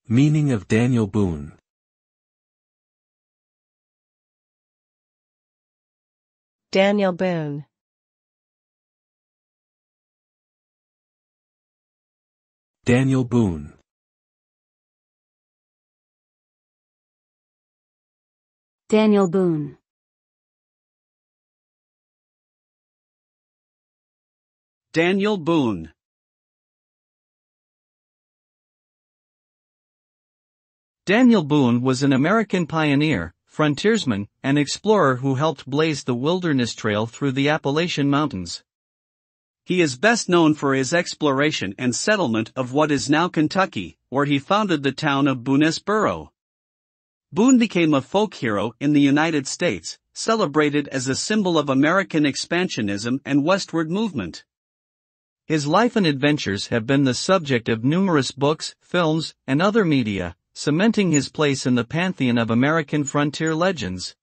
Meaning of Daniel Boone. Daniel Boone. Daniel Boone. Daniel Boone. Daniel Boone. Daniel Boone was an American pioneer, frontiersman, and explorer who helped blaze the wilderness trail through the Appalachian Mountains. He is best known for his exploration and settlement of what is now Kentucky, where he founded the town of Boonesboro. Boone became a folk hero in the United States, celebrated as a symbol of American expansionism and westward movement. His life and adventures have been the subject of numerous books, films, and other media, cementing his place in the pantheon of American frontier legends.